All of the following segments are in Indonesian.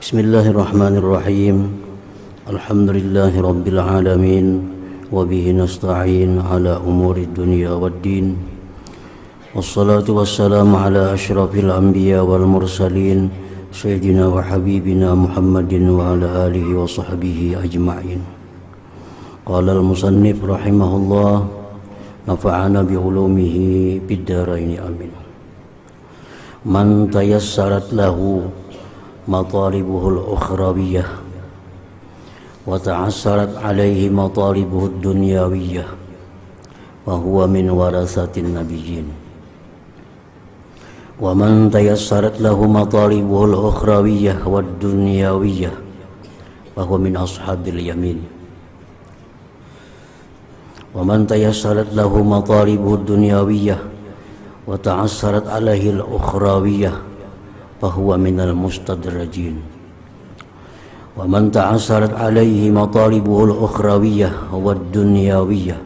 Bismillahirrahmanirrahim. Alhamdulillahi rabbil alamin. Wabihi nasta'in ala umuri dunya waddin. Wassalatu wassalamu ala ashrafil anbiya wal mursalin Sayyidina wa habibina Muhammadin wa ala alihi wa sahbihi ajma'in. Qala al-musannif rahimahullah, nafa'ana bi'ulumihi bid-daraini amin. Man tayassarat lahu matalibuhul ukhrawiyah wa ta'assarat alaihi matalibuhud dunyawiyah wa huwa min warasatin nabiyyin. Wa man tayassarat lahu matalibuhul ukhrawiyah wad dunyawiyah wa huwa min ashabil yamin. Wa man tayassarat lahu matalibuhud dunyawiyah wa ta'assarat alaihi al-ukhrawiyah fa huwa minal mustadrajin. Wa man ta'assarat alaihi matalibuhul ukhrawiyah wad dunyawiyah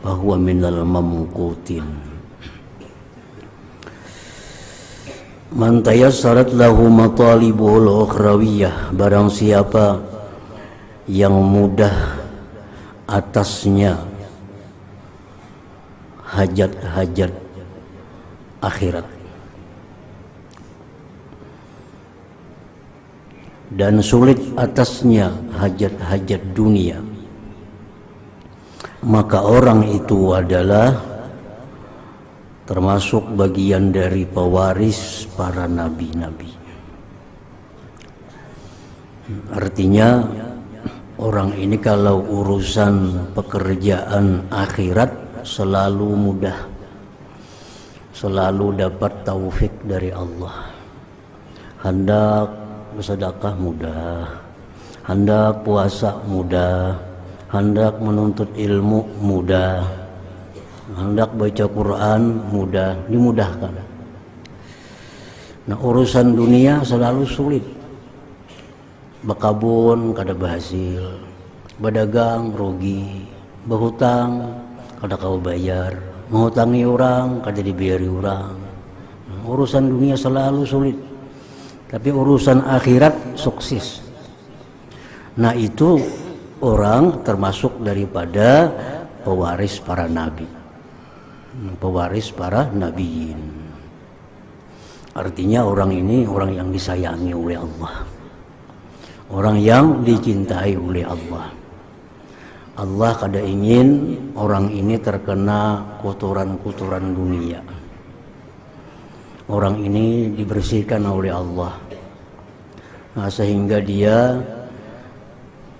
fa huwa minal mamqutin. Man tayassarat lahu matalibuhul ukhrawiyah, barang siapa yang mudah atasnya hajat-hajat akhirat dan sulit atasnya hajat-hajat dunia, maka orang itu adalah termasuk bagian dari pewaris para nabi-nabi. Artinya orang ini kalau urusan pekerjaan akhirat selalu mudah, selalu dapat taufik dari Allah. Hendak bersedekah mudah, hendak puasa mudah, hendak menuntut ilmu mudah, hendak baca Quran mudah, dimudahkan. Nah, urusan dunia selalu sulit. Bekabun kada berhasil, berdagang rugi, berhutang kada kau bayar, menghutangi orang kada dibayari orang. Nah, urusan dunia selalu sulit, tapi urusan akhirat sukses. Nah, itu orang termasuk daripada pewaris para nabi, pewaris para nabiin. Artinya orang ini orang yang disayangi oleh Allah, orang yang dicintai oleh Allah. Allah kada ingin orang ini terkena kotoran-kotoran dunia. Orang ini dibersihkan oleh Allah, nah, sehingga dia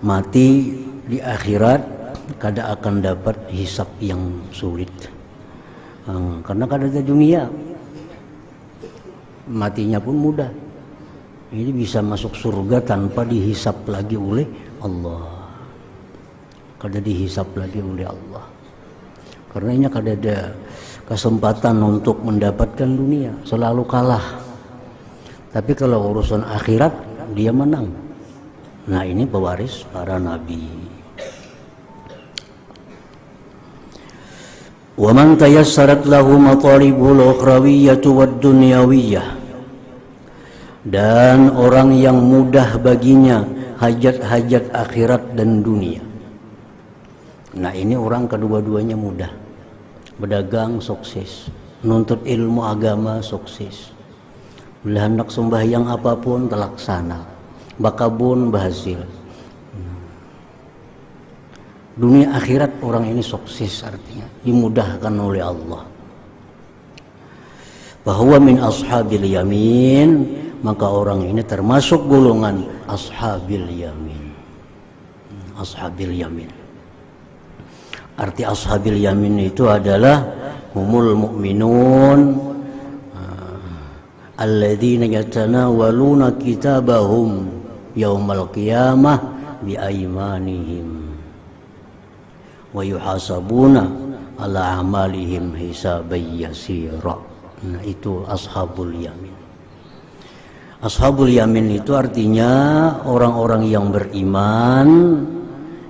mati di akhirat kada akan dapat hisab yang sulit. Karena kada ada dunia, matinya pun mudah. Ini bisa masuk surga tanpa dihisab lagi oleh Allah. Kada dihisap lagi oleh Allah. Karenanya kada ada kesempatan untuk mendapatkan dunia, selalu kalah. Tapi kalau urusan akhirat dia menang. Nah, ini pewaris para nabi. Wa man tayassarat lahu matalibul ukhrawiyyatu wad dunyawiyah, dan orang yang mudah baginya hajat-hajat akhirat dan dunia. Nah, ini orang kedua-duanya mudah. Berdagang sukses, menuntut ilmu agama sukses, hendak sembahyang apapun terlaksana, bakabun berhasil. Dunia akhirat orang ini sukses, artinya dimudahkan oleh Allah. Bahwa min ashabil yamin, maka orang ini termasuk golongan ashabil yamin. Ashabil yamin. Arti ashabil yamin itu adalah humul mu'minun alladzina yatanawaluna kitabahum yaumal qiyamah bi aymanihim wa yuhasabuna ala amalihim hisaban yasira. Nah, itu ashabul yamin. Ashabul yamin itu artinya orang-orang yang beriman,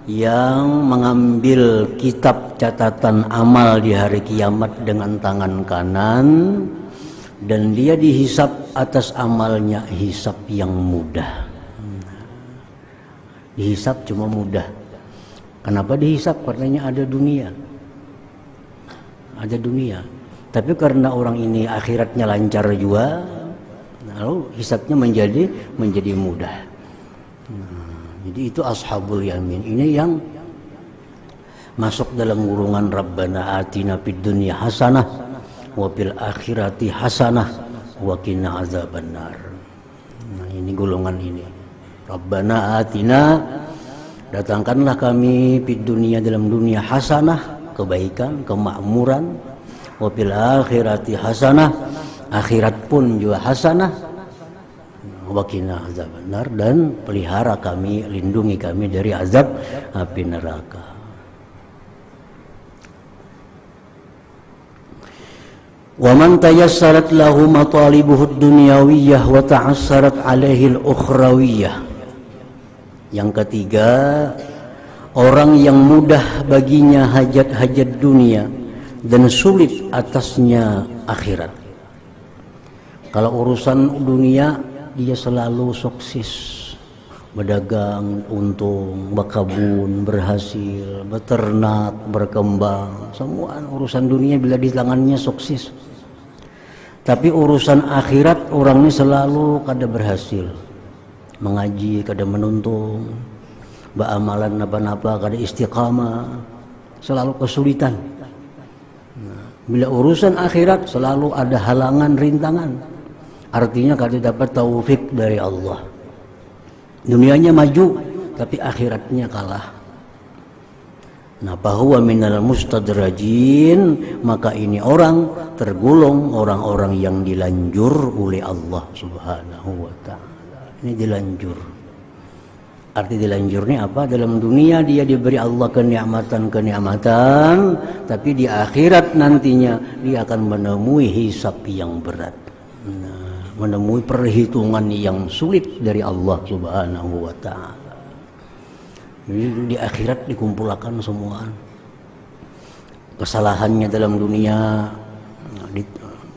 yang mengambil kitab catatan amal di hari kiamat dengan tangan kanan, dan dia dihisap atas amalnya hisap yang mudah. Dihisap cuma mudah. Kenapa dihisap? Karenanya ada dunia. Ada dunia. Tapi karena orang ini akhiratnya lancar juga, lalu hisapnya menjadi mudah. Jadi itu ashabul yamin. Ini yang masuk dalam gurungan Rabbana atina fid dunya hasanah wa fil akhirati hasanah wa qina azabannar. Nah, ini golongan ini. Rabbana atina, datangkanlah kami fid dunya, dalam dunia hasanah, kebaikan, kemakmuran, wa fil akhirati hasanah, akhirat pun juga hasanah, wa qina azabannar, dan pelihara kami, lindungi kami dari azab api neraka. Wa man tayassarat lahu matalibuhu ad-dunyawiyah wa ta'assarat alaihi al-ukhrawiyah. Yang ketiga, orang yang mudah baginya hajat-hajat dunia dan sulit atasnya akhirat. Kalau urusan dunia dia selalu sukses, berdagang untung, berkebun berhasil, beternak berkembang, semua urusan dunia bila di tangannya sukses. Tapi urusan akhirat orangnya selalu kada berhasil, mengaji kada menuntung, beramalan napa-napa kada istiqamah, selalu kesulitan. Bila urusan akhirat selalu ada halangan, rintangan, artinya kada dapat taufik dari Allah. Dunianya maju tapi akhiratnya kalah. Nah, bahwa minal mustadrajin, maka ini orang tergolong orang-orang yang dilanjur oleh Allah Subhanahu wa ta'ala. Ini dilanjur. Arti dilanjurnya apa? Dalam dunia dia diberi Allah kenikmatan, tapi di akhirat nantinya dia akan menemui hisab yang berat. Nah, menemui perhitungan yang sulit dari Allah Subhanahu wa ta'ala. Di akhirat dikumpulkan semua kesalahannya dalam dunia,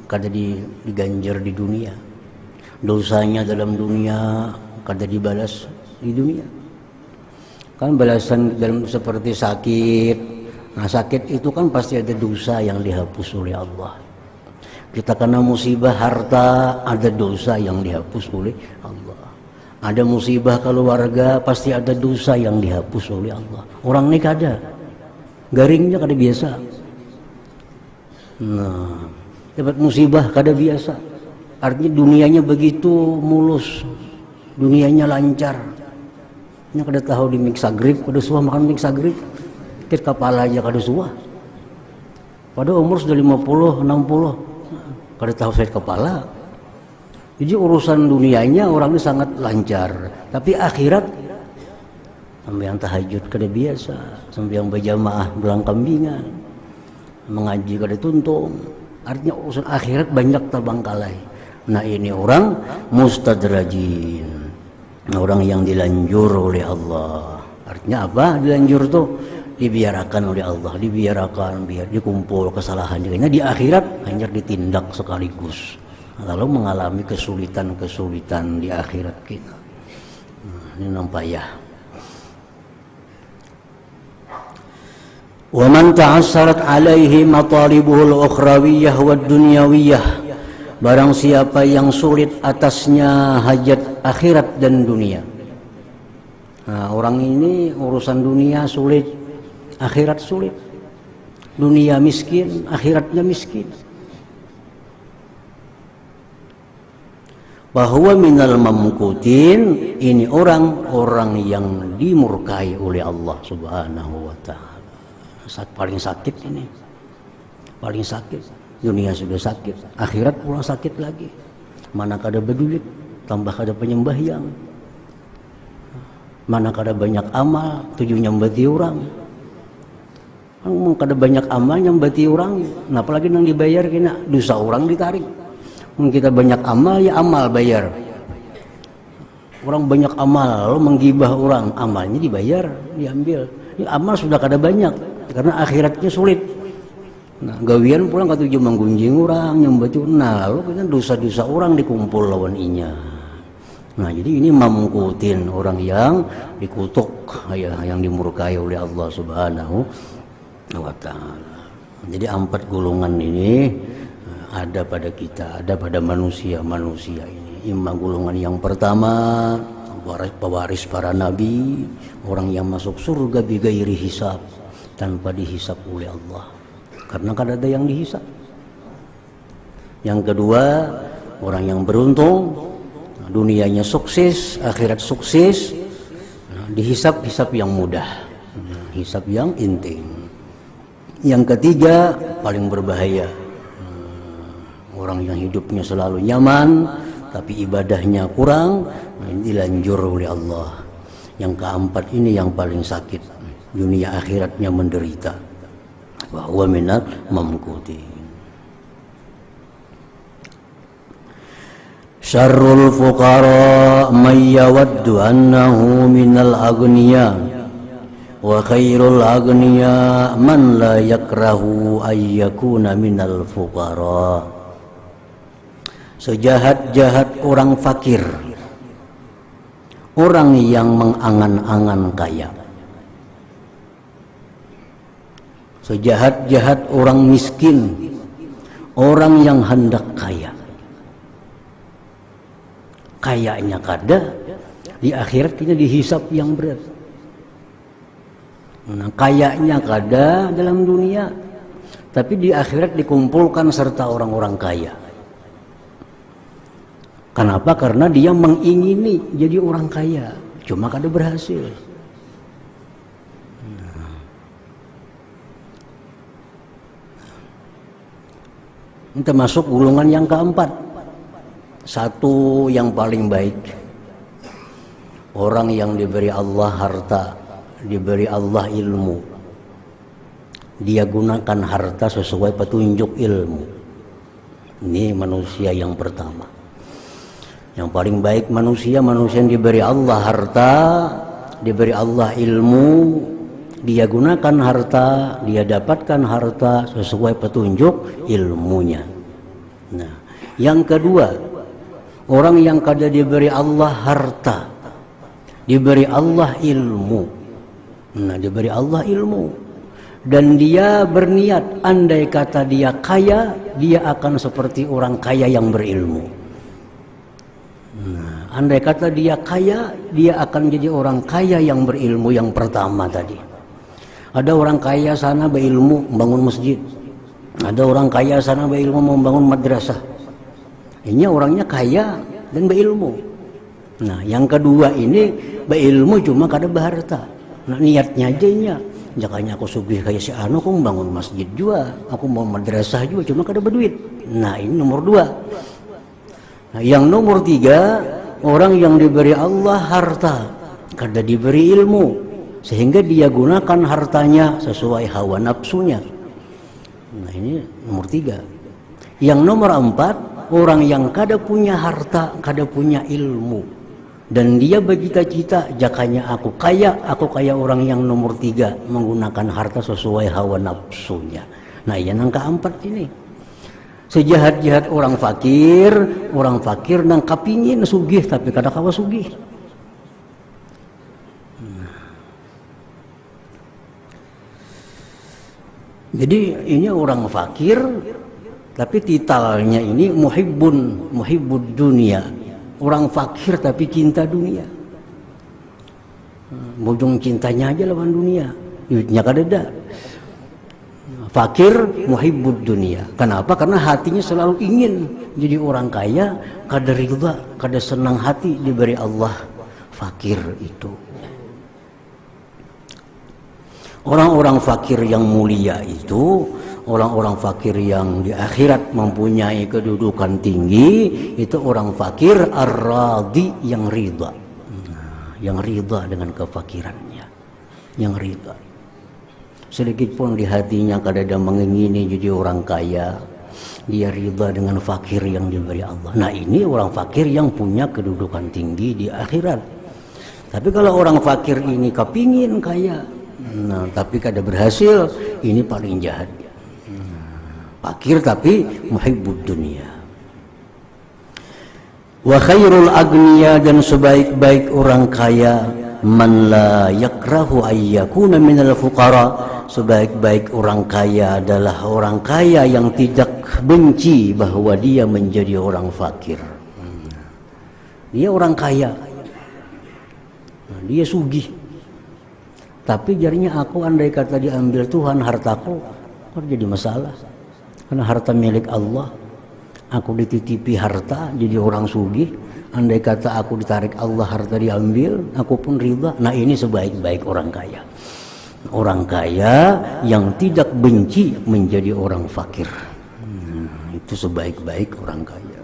kada diganjar di dunia, dosanya dalam dunia kada dibalas di dunia. Kan balasan dalam seperti sakit. Nah, sakit itu kan pasti ada dosa yang dihapus oleh Allah. Kita kena musibah harta, ada dosa yang dihapus oleh Allah. Ada musibah keluarga, pasti ada dosa yang dihapus oleh Allah. Orang ini kada, garingnya kada biasa. Nah, dapat musibah kada biasa. Artinya dunianya begitu mulus, dunianya lancar. Ini kada tahu di mixagrip, kada suah makan mixagrip, kit kepala aja kada suah. Pada umur sudah 50, 60, kada tahu sakit kepala. Jadi urusan dunianya orangnya sangat lancar, tapi akhirat sampai yang tahajud kada biasa, sampai yang berjamaah belang kambingan, mengaji kada tuntung. Artinya urusan akhirat banyak terbengkalai. Nah, ini orang mustadrajin, orang yang dilanjur oleh Allah. Artinya apa? Dilanjur tuh dibiarkan oleh Allah, dibiarkan biar dikumpul kesalahan. Nah, di akhirat hanya ditindak sekaligus. Lalu mengalami kesulitan-kesulitan di akhirat kita. Nah, ini nampak ya. Wa man ta'assarat alaihi matalibuhul ukhrawiyah wad dunyawiyah. Barang siapa yang sulit atasnya hajat akhirat dan dunia. Nah, orang ini urusan dunia sulit, akhirat sulit. Dunia miskin, akhiratnya miskin. Bahwa minal mamkutin, ini orang-orang yang dimurkai oleh Allah Subhanahu wa ta'ala. Paling sakit ini, paling sakit. Dunia sudah sakit, akhirat pula sakit lagi. Mana kada berduit, tambah kada penyembahyang. Mana kada banyak amal, tujuh nyambati orang. Kada banyak amal nyambati orang, nah, apalagi nang dibayar kena dosa orang ditarik. Kita banyak amal, ya amal bayar. Orang banyak amal, lalu menggibah orang, amalnya dibayar, diambil. Ya, amal sudah kada banyak, karena akhiratnya sulit. Nah, gawian pulang katuju menggunjing orang, nyembatu. Nah, lalu kan dosa-dosa orang dikumpul lawan inya. Nah, jadi ini mamkutin, orang yang dikutuk, ya, yang dimurkai oleh Allah Subhanahu wa taala. Jadi 4 golongan ini ada pada kita, ada pada manusia ini. Imam golongan yang pertama, pewaris para nabi, orang yang masuk surga bighairi hisab, tanpa dihisab oleh Allah. Karena kan ada yang dihisab. Yang kedua, orang yang beruntung, dunianya sukses, akhirat sukses, dihisab-hisab yang mudah, hisab yang intim. Yang ketiga, paling berbahaya, orang yang hidupnya selalu nyaman tapi ibadahnya kurang, dilanjur oleh Allah. Yang keempat ini yang paling sakit, dunia akhiratnya menderita. Wa huwa minal mamkutin. Syarrul fuqara man yawaddu annahu minal aghniya wa khairul aghniya man la yakrahu ayyakuna minal fuqara. Sejahat-jahat orang fakir, orang yang mengangan-angan kaya. Sejahat-jahat orang miskin, orang yang hendak kaya. Kayaknya kada, di akhirat kita dihisap yang berat. Nah, kayaknya kada dalam dunia, tapi di akhirat dikumpulkan serta orang-orang kaya. Kenapa? Karena dia mengingini jadi orang kaya, cuma kada berhasil. Ini termasuk golongan yang keempat. Satu yang paling baik, orang yang diberi Allah harta, diberi Allah ilmu, dia gunakan harta sesuai petunjuk ilmu. Ini manusia yang pertama. Yang paling baik manusia yang diberi Allah harta, diberi Allah ilmu, dia gunakan harta, dia dapatkan harta sesuai petunjuk ilmunya. Nah, yang kedua, orang yang kada diberi Allah harta, diberi Allah ilmu. Nah, diberi Allah ilmu, dan dia berniat andai kata dia kaya, dia akan seperti orang kaya yang berilmu. Nah, andai kata dia kaya, dia akan jadi orang kaya yang berilmu yang pertama tadi. Ada orang kaya sana berilmu membangun masjid, ada orang kaya sana berilmu membangun madrasah. Ini orangnya kaya dan berilmu. Nah, yang kedua ini berilmu cuma kada berharta. Nah, niatnya aja nya, jakanya aku sugih kayak si anu, aku membangun masjid juga, aku mau madrasah juga, cuma kada berduit. Nah, ini nomor 2. Nah, yang nomor 3, orang yang diberi Allah harta, kada diberi ilmu, sehingga dia gunakan hartanya sesuai hawa nafsunya. Nah, ini nomor 3. Yang nomor 4, orang yang kada punya harta, kada punya ilmu, dan dia bercita-cita, jakanya aku kaya orang yang nomor 3, menggunakan harta sesuai hawa nafsunya. Nah, yang keempat ini. Sejahat-jahat orang fakir nang kapingin sugih tapi kada kawa sugih. Jadi ini orang fakir tapi titalnya ini muhibbud dunia. Orang fakir tapi cinta dunia. Bojong cintanya aja lawan dunia. Duitnya kada ada. Fakir muhibbud dunia. Kenapa? Karena hatinya selalu ingin jadi orang kaya, kada ridha, kada senang hati diberi Allah fakir itu. Orang-orang fakir yang mulia itu, orang-orang fakir yang di akhirat mempunyai kedudukan tinggi, itu orang fakir ar-radhi, yang ridha. Yang ridha dengan kefakirannya, yang ridha. Sedikit pun di hatinya kada ada mengingini jadi orang kaya, dia ridha dengan fakir yang diberi Allah. Nah, ini orang fakir yang punya kedudukan tinggi di akhirat. Tapi kalau orang fakir ini kepingin kaya, nah tapi kada berhasil, ini paling jahat. Fakir tapi muhibbud dunia. Wa khairul agniya, dan sebaik-baik orang kaya, man la yakrahu ayyakuna minal fuqara, sebaik-baik orang kaya adalah orang kaya yang tidak benci bahwa dia menjadi orang fakir. Dia orang kaya, dia sugih, tapi jadinya aku andai kata diambil Tuhan hartaku, kok jadi masalah? Karena harta milik Allah. Aku dititipi harta jadi orang sugih, andai kata aku ditarik Allah harta diambil, aku pun riba. Nah ini sebaik-baik orang kaya. Orang kaya yang tidak benci menjadi orang fakir. Itu sebaik-baik orang kaya.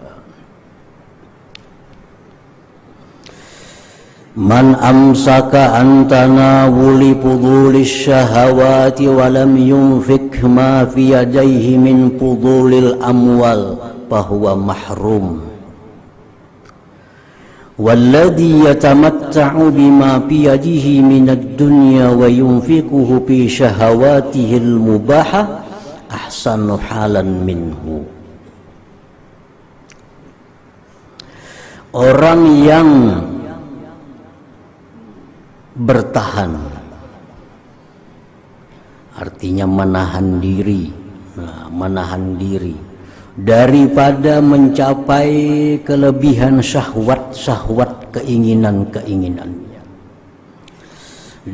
Man amsaka an tanawuli fudulis syahawati wa lam yunfik ma fi yadayhi min fudulil amwal fahuwa mahrum. Walladhi yatamatta'u bima fi yadihi min ad-dunya wa yunfikuhu fi syahawatihi al-mubahah ahsanu halan minhu. Orang yang bertahan, artinya menahan diri, menahan diri daripada mencapai kelebihan syahwat keinginannya,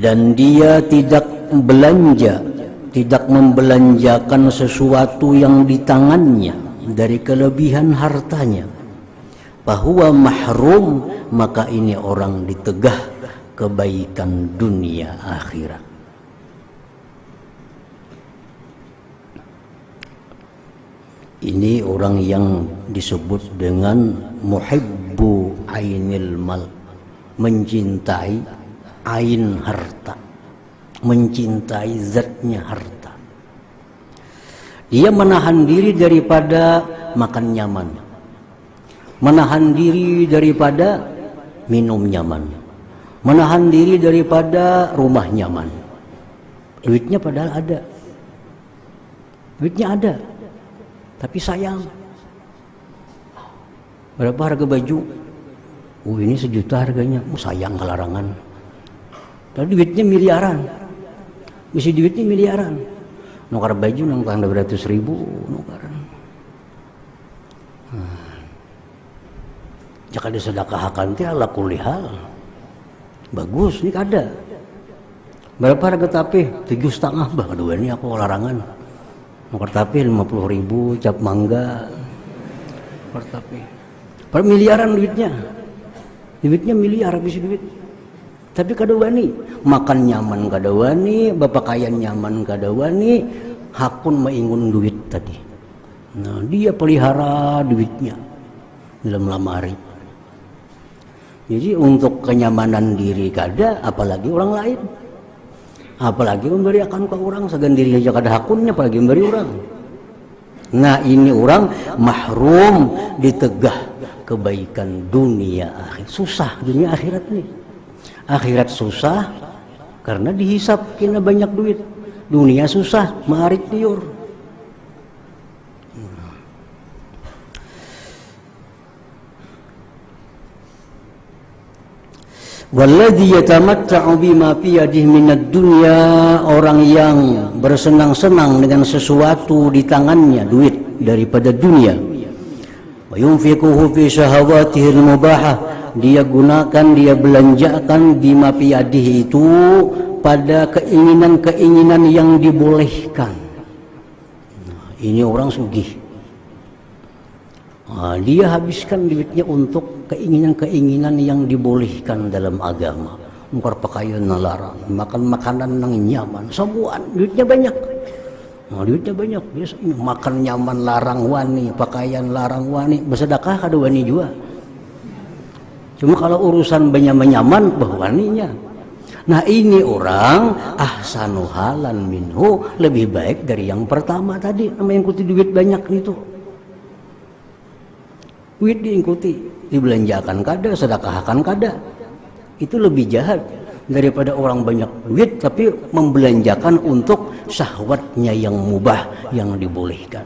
dan dia tidak belanja, tidak membelanjakan sesuatu yang di tangannya dari kelebihan hartanya, bahwa mahrum, maka ini orang ditegah kebaikan dunia akhirat. Ini orang yang disebut dengan muhibbu ainil mal, mencintai ain harta, mencintai zatnya harta. Dia menahan diri daripada makan nyaman, menahan diri daripada minum nyaman, menahan diri daripada rumah nyaman. Duitnya padahal ada, duitnya ada, tapi sayang. Berapa harga baju? Oh ini 1 juta harganya. Oh sayang kelarangan. Tapi duitnya miliaran. Isi duitnya miliaran. Nukar baju nang 200.000 nukaran. Jika disedekahkan teh ala kulli hal. Bagus nih ada. Berapa harga tapih? 7,5 bah. Aduh ini aku larangan. Nukar tapih 50.000, cap mangga. Nukar tapih. Per miliaran duitnya. Duitnya miliar habis duit. Tapi kada wani, makan nyaman kada wani, bapakayan nyaman kada wani, hakun maingun duit tadi. Nah, dia pelihara duitnya dalam lemari. Jadi untuk kenyamanan diri kada, apalagi orang lain. Apalagi memberi akan ke orang, segan diri aja kada hakunnya, apalagi memberi orang. Nah ini orang mahrum, ditegah kebaikan dunia akhirat. Susah dunia akhirat nih. Akhirat susah karena dihisap kena banyak duit. Dunia susah, maarit liur. Walladzi yatamatta'u bima fi yadihi minad dunya, orang yang bersenang-senang dengan sesuatu di tangannya, duit daripada dunia. Wa yunfiquhu fi syahawatihi al-mubahah, dia gunakan, dia belanjakan bima fi yadihi itu pada keinginan-keinginan yang dibolehkan. Nah, ini orang sugih. Nah, dia habiskan duitnya untuk keinginan-keinginan yang dibolehkan dalam agama. Mungkar pakaian larang, makan makanan yang nyaman, semua duitnya banyak. Nah, duitnya banyak, biasanya makan nyaman larang wani, pakaian larang wani, bersedekah kada wani juga. Cuma kalau urusan banyak nyaman, bah waninya. Nah ini orang ahsanu halan minhu, lebih baik dari yang pertama tadi, nama yang ikuti duit banyak itu. Duit diikuti, dibelanjakan kada, sedekahkan kada. Itu lebih jahat daripada orang banyak duit tapi membelanjakan untuk syahwatnya yang mubah, yang dibolehkan.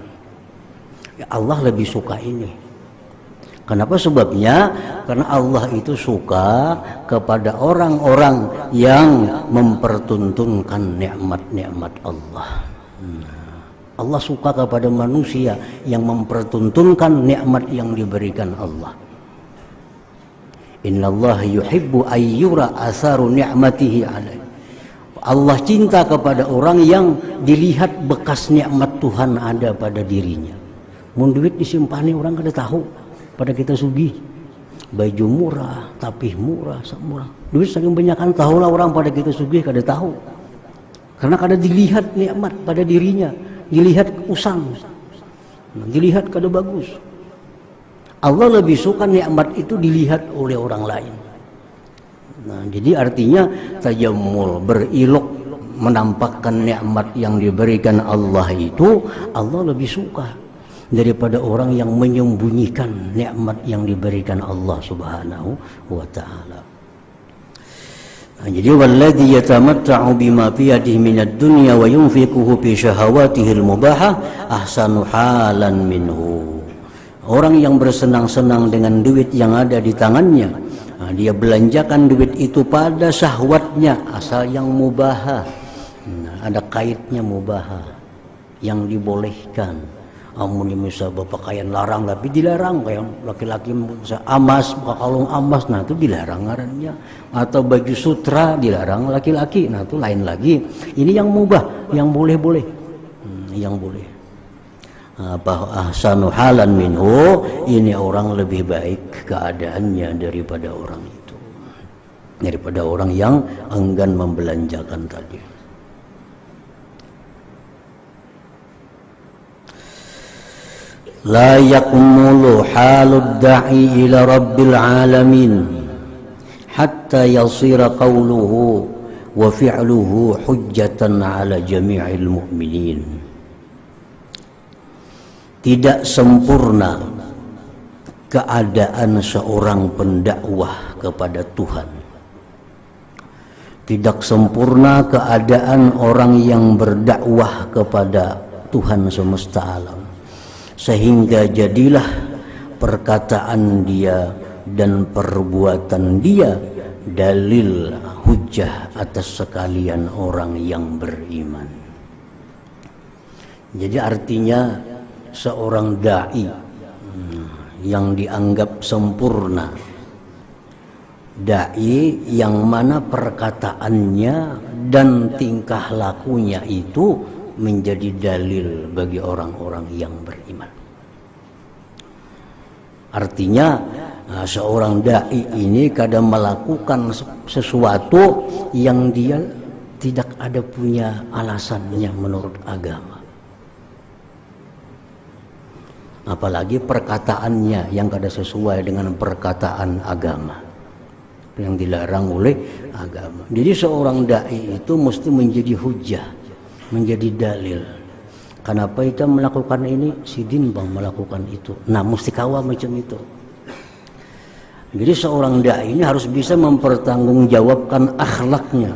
Ya Allah lebih suka ini. Kenapa sebabnya? Karena Allah itu suka kepada orang-orang yang mempertuntunkan nikmat-nikmat Allah. Allah suka kepada manusia yang mempertuntunkan nikmat yang diberikan Allah. Innallaha yuhibbu ayyura atharu ni'matihi alaihi. Allah cinta kepada orang yang dilihat bekas nikmat Tuhan ada pada dirinya. Mun duit disimpani orang kada tahu. Pada kita sugih, baju murah, tapih murah, murah. Duit saking banyakan tahulah orang pada kita sugih kada tahu. Karena kada dilihat nikmat pada dirinya, dilihat usang, dilihat kada bagus. Allah lebih suka nikmat itu dilihat oleh orang lain. Nah, jadi artinya tajammul, berilok, menampakkan nikmat yang diberikan Allah itu Allah lebih suka daripada orang yang menyembunyikan nikmat yang diberikan Allah Subhanahu wa taala. Nah, jadi walladzi yatamatta'u bima fi yadihi minad dunya wa yunfiquhu fi syahawatihi al-mubahah ahsanu halan minhu. Orang yang bersenang-senang dengan duit yang ada di tangannya, nah, dia belanjakan duit itu pada syahwatnya asal yang mubahah. Nah, ada kaitnya mubahah yang dibolehkan. Amun misalnya pakaian larang tapi dilarang, kayak laki-laki amas, kalung amas, nah itu dilarang ngarannya. Atau baju sutra dilarang laki-laki, nah itu lain lagi. Ini yang mubah, yang boleh-boleh, yang boleh. Apa ahsanu halan minhu, ini orang lebih baik keadaannya daripada orang itu, daripada orang yang enggan membelanjakan tadi. La yakmulu halud da'i ila rabbil alamin hatta yasira qawluhu wa fi'luhu hujjatan ala jami'il mu'minin. Tidak sempurna keadaan seorang pendakwah kepada Tuhan. Tidak sempurna keadaan orang yang berdakwah kepada Tuhan semesta alam. Sehingga jadilah perkataan dia dan perbuatan dia dalil hujjah atas sekalian orang yang beriman. Jadi artinya seorang da'i yang dianggap sempurna, da'i yang mana perkataannya dan tingkah lakunya itu menjadi dalil bagi orang-orang yang beriman. Artinya seorang da'i ini kadang melakukan sesuatu yang dia tidak ada punya alasannya menurut agama. Apalagi perkataannya yang kada sesuai dengan perkataan agama yang dilarang oleh agama. Jadi seorang da'i itu mesti menjadi hujjah, menjadi dalil. Kenapa kita melakukan ini? Sidin bang melakukan itu. Nah mesti kawa macam itu. Jadi seorang da'i ini harus bisa mempertanggungjawabkan akhlaknya,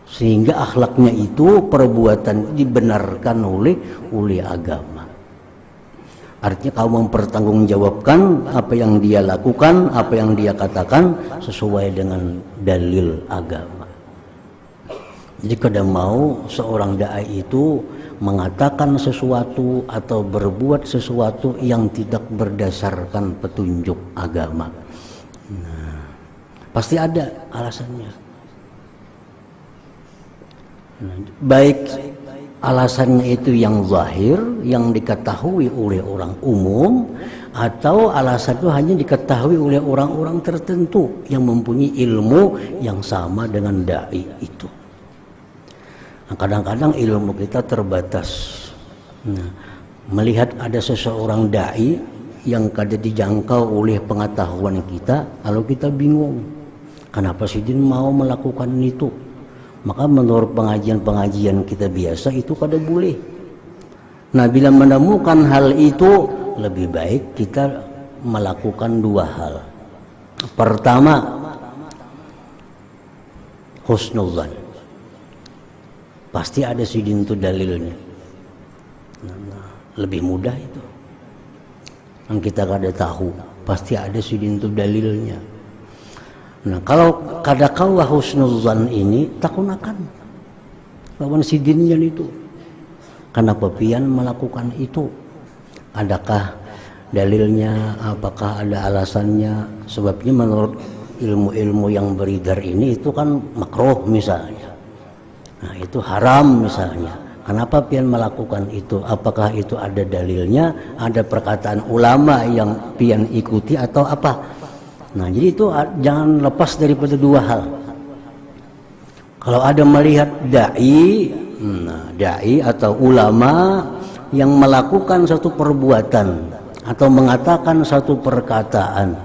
sehingga akhlaknya itu perbuatan dibenarkan oleh agama. Artinya kamu mempertanggungjawabkan apa yang dia lakukan, apa yang dia katakan sesuai dengan dalil agama. Jadi kadang mau seorang da'i itu mengatakan sesuatu atau berbuat sesuatu yang tidak berdasarkan petunjuk agama. Nah, pasti ada alasannya. Nah, baik alasannya itu yang zahir, yang diketahui oleh orang umum, atau alasan itu hanya diketahui oleh orang-orang tertentu yang mempunyai ilmu yang sama dengan da'i itu. Nah, kadang-kadang ilmu kita terbatas. Nah, melihat ada seseorang da'i yang kada dijangkau oleh pengetahuan kita, lalu kita bingung, kenapa Sidin mau melakukan itu? Maka menurut pengajian-pengajian kita biasa itu kada boleh. Nah, bila menemukan hal itu, lebih baik kita melakukan dua hal. Pertama, husnuzan. Pasti ada Sidin itu dalilnya. Nah, lebih mudah itu. yang kita kada tahu, pasti ada sidin itu dalilnya. Nah, kalau kada kawa husnuzan ini takunakan lawan sidinnya itu. Kenapa pian melakukan itu? Adakah dalilnya? Apakah ada alasannya? Sebabnya menurut ilmu-ilmu yang beredar ini itu kan makruh misalnya. Nah, itu haram misalnya. Kenapa pian melakukan itu? Apakah itu ada dalilnya? Ada perkataan ulama yang pian ikuti atau apa? Nah, jadi itu jangan lepas daripada dua hal. Kalau ada melihat dai, dai atau ulama yang melakukan satu perbuatan atau mengatakan satu perkataan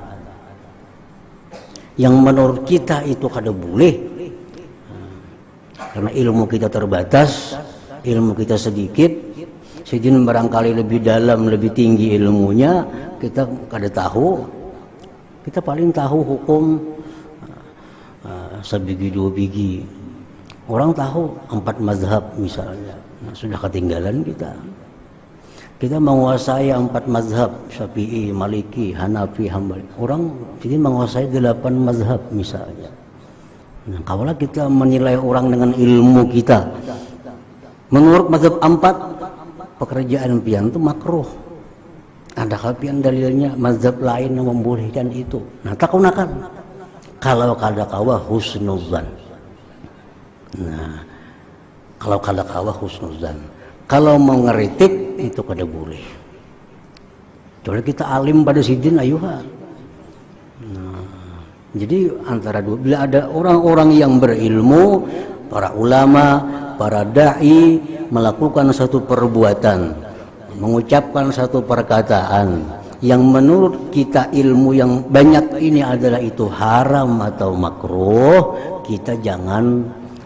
yang menurut kita itu kada boleh, karena ilmu kita terbatas, ilmu kita sedikit, sidin barangkali lebih dalam, lebih tinggi ilmunya, kita kada tahu. Kita paling tahu hukum sebiji dua biji. Orang tahu 4 mazhab misalnya. Nah, sudah ketinggalan kita. Kita menguasai 4 mazhab, Syafi'i, Maliki, Hanafi, Hambali. Orang jadi menguasai 8 mazhab misalnya. Nah, kalau kita menilai orang dengan ilmu kita, menurut mazhab 4, pekerjaan pian itu makruh. Ada pian dalilnya mazhab lain yang membolehkan itu. Nah, takunakan. Kalau kada kawa husnuzan. Nah, kalau kada kawa husnuzan. Kalau mau ngeritik itu kada boleh. Coba kita alim pada sidin ayuha. Nah, jadi antara dua, bila ada orang-orang yang berilmu, para ulama, para dai melakukan satu perbuatan, mengucapkan satu perkataan yang menurut kita ilmu yang banyak ini adalah itu haram atau makruh, kita jangan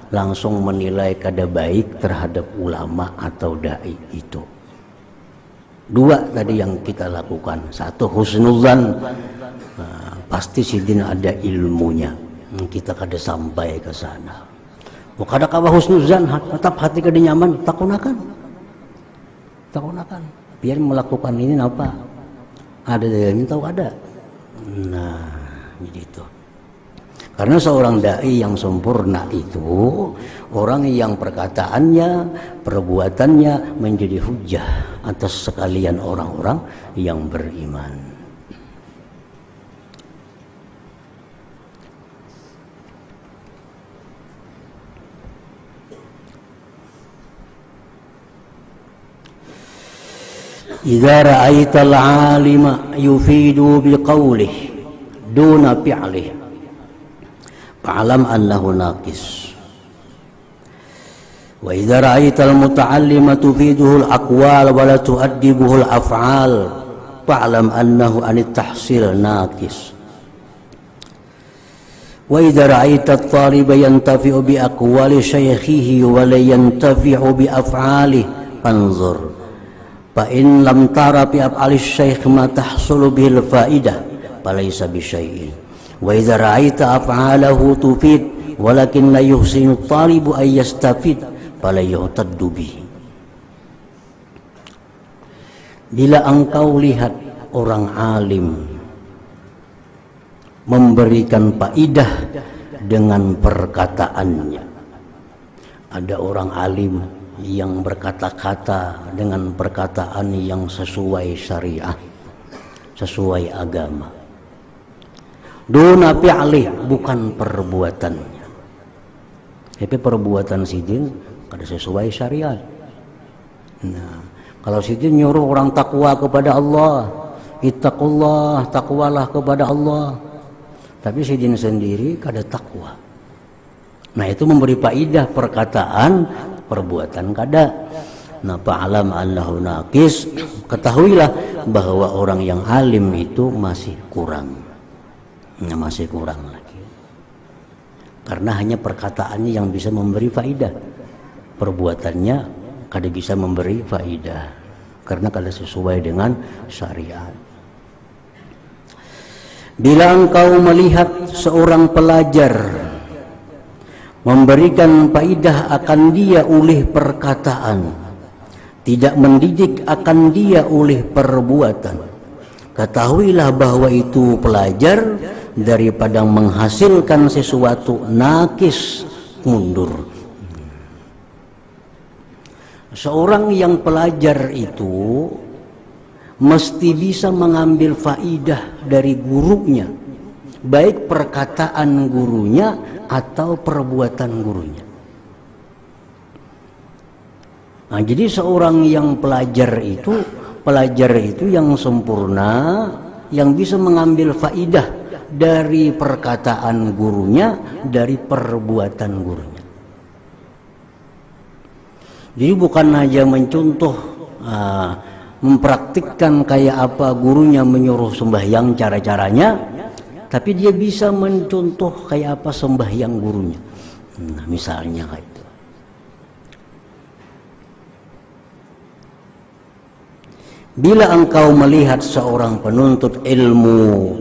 langsung menilai kada baik terhadap ulama atau dai itu. Dua tadi yang kita lakukan. Satu husnuzan, pasti sidin ada ilmunya, kita kada sampai ke sana. Kada kawa husnuzan, tetap hati kada nyaman, takunakan. Biar melakukan ini apa? Ada dalilnya tahu ada. Nah, jadi itu. Karena seorang dai yang sempurna itu orang yang perkataannya, perbuatannya menjadi hujah atas sekalian orang-orang yang beriman. Idza ra'aital 'alima yufidu biqawlihi duna fi'lihi fa'lam annahu naqis. Wa idza ra'aital muta'allima tufiduhu al-aqwal wa la tu'addibuhu al-af'al fa'lam annahu anit tahsil naqis. Wa idza ra'aita at-taliba yantafi'u bi aqwali shaykhihi wa la yantafi'u bi af'alihi fanzur fa in lam tara bi af'ali syaikh ma tahsulu bil faidah falaysa bi syai'in wa idza ra'aita af'alahu tufid walakin la yuhsinu at-talibu ay yastafid fala yu'taddu bihi. Bila engkau lihat orang alim memberikan faidah dengan perkataannya, ada orang alim yang berkata-kata dengan perkataan yang sesuai syariah, sesuai agama. Duna fi'li, bukan perbuatannya. Tapi perbuatan sidin kada sesuai syariat. Nah, kalau sidin nyuruh orang takwa kepada Allah, ittaqullah, takwalah kepada Allah, tapi sidin sendiri kada takwa. Nah, itu memberi faidah perkataan, perbuatan kada. Nah, fa'alam annahu naqis, ketahuilah bahwa orang yang alim itu masih kurang. Nah, masih kurang lagi. Karena hanya perkataannya yang bisa memberi faidah. Perbuatannya kada bisa memberi faidah karena kada sesuai dengan syariat. Bila engkau melihat seorang pelajar memberikan faidah akan dia oleh perkataan, tidak mendidik akan dia oleh perbuatan, ketahuilah bahwa itu pelajar daripada menghasilkan sesuatu nakis, mundur. Seorang yang pelajar itu mesti bisa mengambil faidah dari gurunya, baik perkataan gurunya atau perbuatan gurunya. Nah, jadi seorang yang pelajar itu yang sempurna, yang bisa mengambil faidah dari perkataan gurunya, dari perbuatan gurunya. Jadi bukan hanya mencontoh, mempraktikkan kayak apa gurunya menyuruh sembahyang cara-caranya, tapi dia bisa mencontoh kayak apa sembahyang gurunya. Nah, misalnya kayak itu. Bila engkau melihat seorang penuntut ilmu,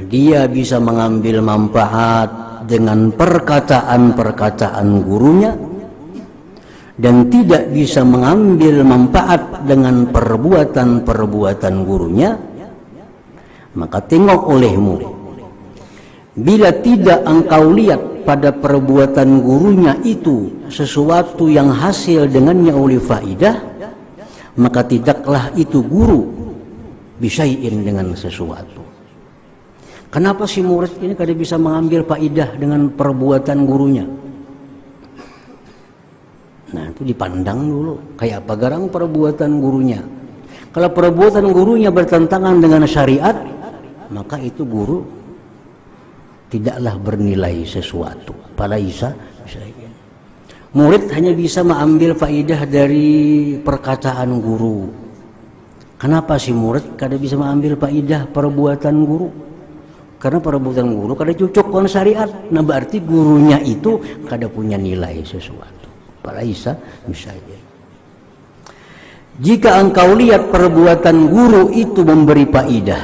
dia bisa mengambil manfaat dengan perkataan-perkataan gurunya dan tidak bisa mengambil manfaat dengan perbuatan-perbuatan gurunya, maka tengok olehmu. Bila tidak engkau lihat pada perbuatan gurunya itu sesuatu yang hasil dengannya oleh faidah, maka tidaklah itu guru bisyai'in dengan sesuatu. Kenapa si murid ini kada bisa mengambil faidah dengan perbuatan gurunya? Nah, itu dipandang dulu kayak apa garang perbuatan gurunya. Kalau perbuatan gurunya bertentangan dengan syariat, maka itu guru tidaklah bernilai sesuatu. Falaisa bisyai'in. Murid hanya bisa mengambil faidah dari perkataan guru. Kenapa si murid kada bisa mengambil faidah perbuatan guru? Karena perbuatan guru kada cocok dengan syariat. Nah, berarti gurunya itu kada punya nilai sesuatu. Falaisa bisyai'in. Jika engkau lihat perbuatan guru itu memberi faidah,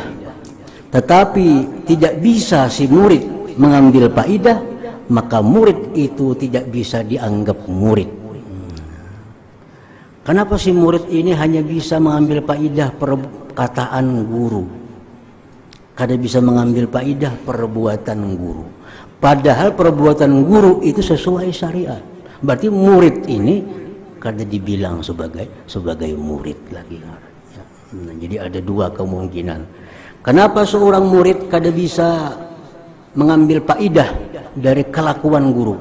tetapi tidak bisa si murid mengambil faidah, maka murid itu tidak bisa dianggap murid. Kenapa si murid ini hanya bisa mengambil faidah perkataan guru, kada bisa mengambil faidah perbuatan guru? Padahal perbuatan guru itu sesuai syariat. Berarti murid ini kada dibilang sebagai murid lagi. Nah, jadi ada dua kemungkinan. Kenapa seorang murid kada bisa mengambil faidah dari kelakuan guru?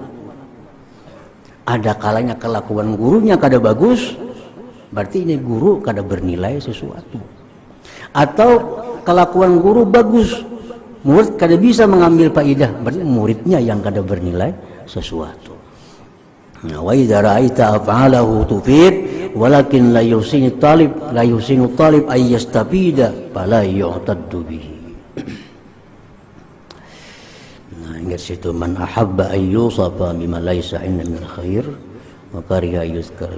Ada kalanya kelakuan gurunya kada bagus, berarti ini guru kada bernilai sesuatu. Atau kelakuan guru bagus, murid kada bisa mengambil faidah, berarti muridnya yang kada bernilai sesuatu. Nah, wa idza ra'aita af'alahu tufid walakin la yusinu talib ay yastafida fala yu'taddu bihi. Ingat situ, man ahabba an yusafa bima laysa inna min khair wa kariha yuzkar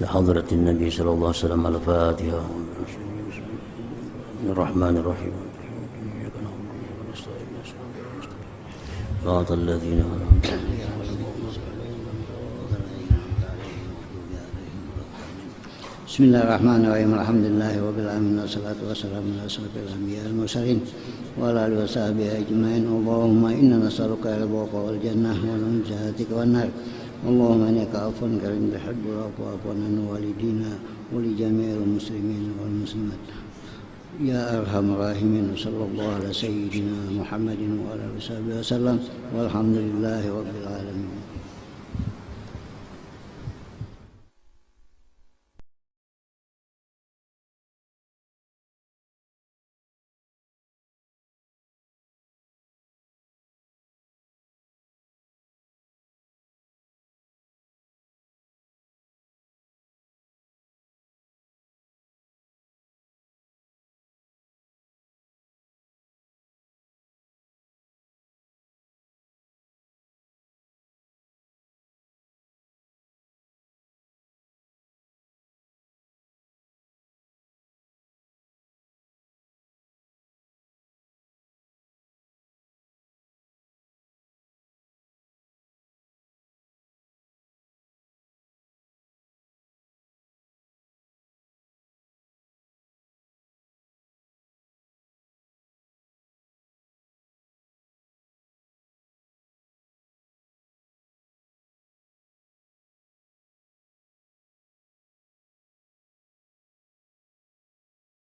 li hadratin nabi sallallahu alaihi wasallam. Al-Fatiha. Ar-Rahmanir Rahim. Siratal ladzina an'amta 'alaihim. Bismillahirrahmanirrahim. Alhamdulillahi rabbil alamin wassalatu wassalamu ala asyrofil anbiya'i wal mursalin wa ala alihi washabihi ajmain. Allahumma inna nas'aluka al-ridha wal jannah wa nunjatika wan nar. Allahumma innaka 'afuwwun karim tuhibbul 'afwa fa'fu 'anna walidina wa li jami'il muslimin wal muslimat. Ya arhamar rahimin, sallallahu ala sayyidina Muhammadin wa ala alihi wasallam. Walhamdulillahi rabbil alamin.